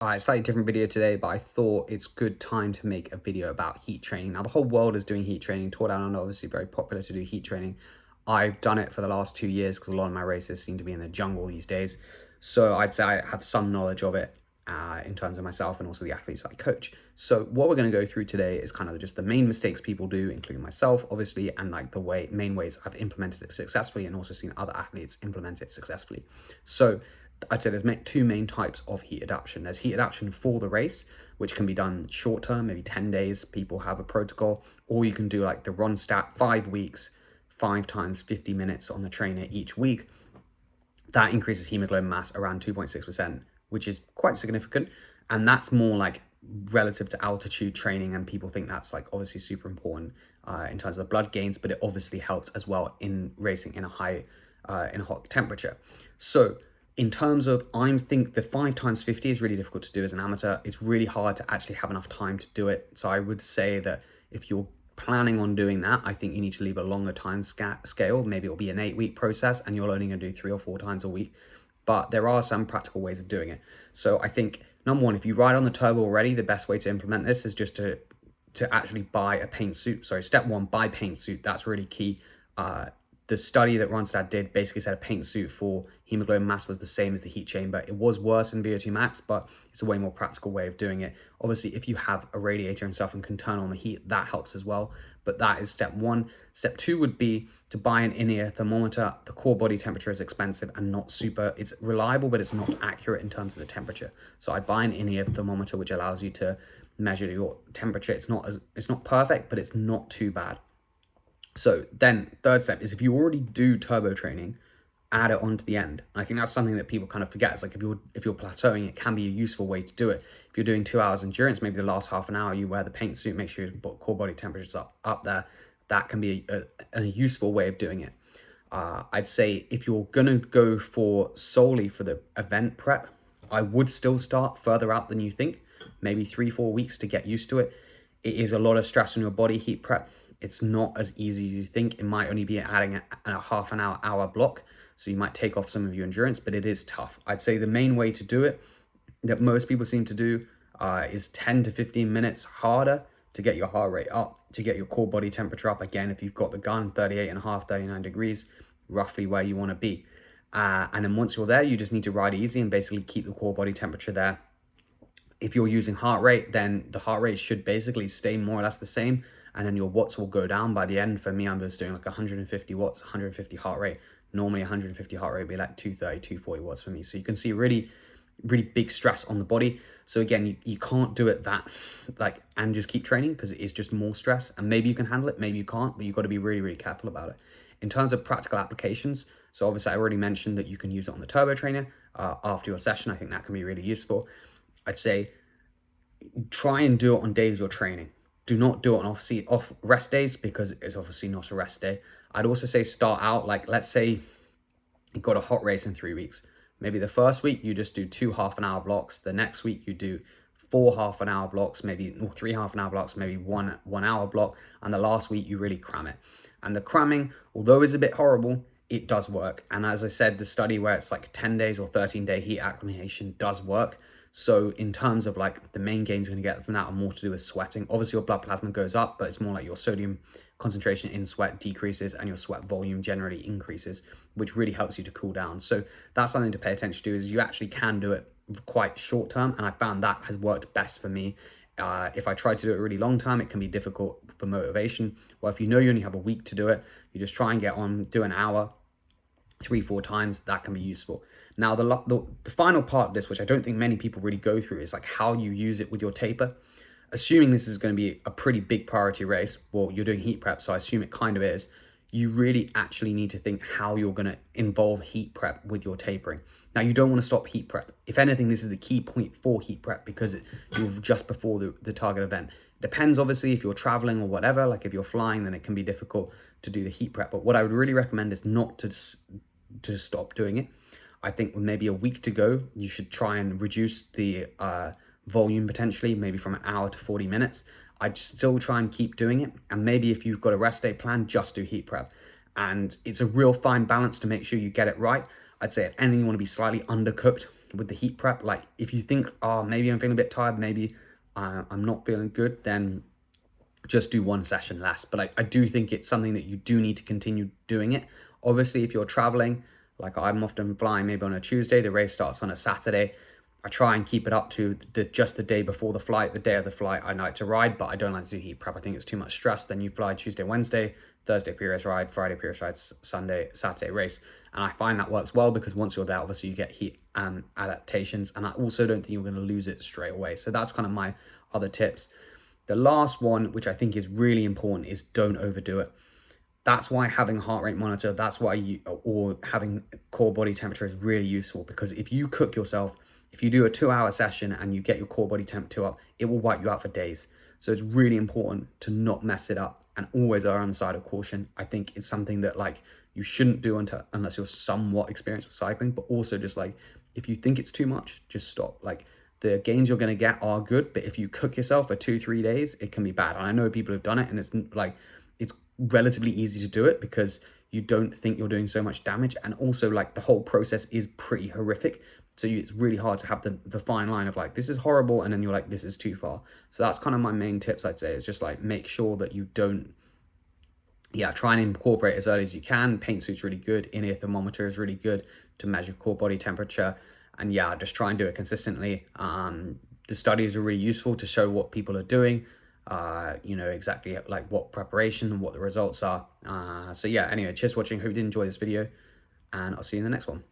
Slightly different video today, but I thought it's good time to make a video about heat training. Now, the whole world is doing heat training. Tour Down Under, obviously very popular to do heat training. I've done it for the last 2 years because a lot of my races seem to be in the jungle these days. So I'd say I have some knowledge of it in terms of myself and also the athletes I coach. So what we're going to go through today is kind of just the main mistakes people do, including myself, obviously, and like the main ways I've implemented it successfully and also seen other athletes implement it successfully. So I'd say there's two main types of heat adaptation. There's heat adaptation for the race, which can be done short term, maybe 10 days. People have a protocol, or you can do like the Ronstadt 5 weeks, 5 times 50 minutes on the trainer each week. That increases hemoglobin mass around 2.6%, which is quite significant. And that's more like relative to altitude training. And people think that's like obviously super important in terms of the blood gains, but it obviously helps as well in racing in a hot temperature. So in terms of, I think the 5 times 50 is really difficult to do as an amateur. It's really hard to actually have enough time to do it. So I would say that if you're planning on doing that, I think you need to leave a longer time scale. Maybe it'll be an 8-week process and you're only going to do 3 or 4 times a week. But there are some practical ways of doing it. So I think, number one, if you ride on the turbo already, the best way to implement this is just to actually buy a paint suit. Sorry, step one, buy paint suit. That's really key. The study that Ronstadt did basically said a paint suit for hemoglobin mass was the same as the heat chamber. It was worse in VO2 max, but it's a way more practical way of doing it. Obviously, if you have a radiator and stuff and can turn on the heat, that helps as well. But that is step one. Step two would be to buy an in-ear thermometer. The core body temperature is expensive and not super, it's reliable, but it's not accurate in terms of the temperature. So I'd buy an in-ear thermometer, which allows you to measure your temperature. It's not perfect, but it's not too bad. So then third step is if you already do turbo training, add it on to the end. I think that's something that people kind of forget. It's like if you're plateauing, it can be a useful way to do it. If you're doing 2 hours endurance, maybe the last half an hour, you wear the paint suit, make sure your core body temperature's up there. That can be a useful way of doing it. I'd say if you're gonna go solely for the event prep, I would still start further out than you think, maybe 3-4 weeks to get used to it. It is a lot of stress on your body, heat prep. It's not as easy as you think. It might only be adding a half an hour block. So you might take off some of your endurance, but it is tough. I'd say the main way to do it that most people seem to do is 10 to 15 minutes harder to get your heart rate up, to get your core body temperature up. Again, if you've got the gun, 38.5, 39 degrees, roughly where you want to be. And then once you're there, you just need to ride easy and basically keep the core body temperature there. If you're using heart rate, then the heart rate should basically stay more or less the same. And then your watts will go down by the end. For me, I'm just doing like 150 watts, 150 heart rate. Normally 150 heart rate would be like 230, 240 watts for me. So you can see really, really big stress on the body. So again, you can't do it and just keep training because it is just more stress. And maybe you can handle it, maybe you can't, but you've got to be really, really careful about it. In terms of practical applications, so obviously I already mentioned that you can use it on the turbo trainer after your session. I think that can be really useful. I'd say try and do it on days you're training. Do not do it on off rest days because it's obviously not a rest day. I'd also say start out, like let's say you've got a hot race in 3 weeks. Maybe the first week you just do 2 half-an-hour blocks. The next week you do 4 half-an-hour blocks, or 3 half-an-hour blocks, maybe 1 hour block. And the last week you really cram it. And the cramming, although it's a bit horrible, it does work. And as I said, the study where it's like 10 days or 13-day heat acclimation does work. So in terms of like the main gains you're going to get from that are more to do with sweating. Obviously your blood plasma goes up, but it's more like your sodium concentration in sweat decreases and your sweat volume generally increases, which really helps you to cool down. So that's something to pay attention to, is you actually can do it quite short term. And I found that has worked best for me. If I try to do it really long term, it can be difficult for motivation. Well, if you know you only have a week to do it, you just try and get on, do an hour, 3-4 times. That can be useful. Now, the final part of this, which I don't think many people really go through, is like how you use it with your taper. Assuming this is going to be a pretty big priority race, well, you're doing heat prep, so I assume it kind of is. You really actually need to think how you're going to involve heat prep with your tapering. Now, you don't want to stop heat prep. If anything, this is the key point for heat prep because you're just before the target event. It depends, obviously, if you're traveling or whatever. Like if you're flying, then it can be difficult to do the heat prep. But what I would really recommend is not to stop doing it. I think with maybe a week to go, you should try and reduce the volume potentially, maybe from an hour to 40 minutes. I'd still try and keep doing it. And maybe if you've got a rest day plan, just do heat prep. And it's a real fine balance to make sure you get it right. I'd say if anything, you want to be slightly undercooked with the heat prep. Like if you think, oh, maybe I'm feeling a bit tired, maybe I'm not feeling good, then just do one session less. But I do think it's something that you do need to continue doing it. Obviously, if you're traveling, like I'm often flying maybe on a Tuesday, the race starts on a Saturday. I try and keep it up to just the day before the flight. The day of the flight, I like to ride, but I don't like to do heat prep. I think it's too much stress. Then you fly Tuesday, Wednesday, Thursday pre-race ride, Friday pre-race ride, Saturday race. And I find that works well because once you're there, obviously you get heat adaptations. And I also don't think you're going to lose it straight away. So that's kind of my other tips. The last one, which I think is really important, is don't overdo it. That's why having a heart rate monitor, that's why or having core body temperature is really useful, because if you cook yourself, if you do a 2-hour session and you get your core body temperature up, it will wipe you out for days. So it's really important to not mess it up and always err on the side of caution. I think it's something that like you shouldn't do unless you're somewhat experienced with cycling, but also just like, if you think it's too much, just stop. Like the gains you're going to get are good, but if you cook yourself for 2-3 days, it can be bad. And I know people have done it, and it's like, it's relatively easy to do it because you don't think you're doing so much damage. And also like the whole process is pretty horrific. So it's really hard to have the fine line of like, this is horrible, and then you're like, this is too far. So that's kind of my main tips, I'd say, is just like make sure that you don't, try and incorporate as early as you can. Paint suit's really good. In-ear thermometer is really good to measure core body temperature. And just try and do it consistently. The studies are really useful to show what people are doing, exactly like what preparation and what the results are. So anyway, cheers for watching. Hope you did enjoy this video, and I'll see you in the next one.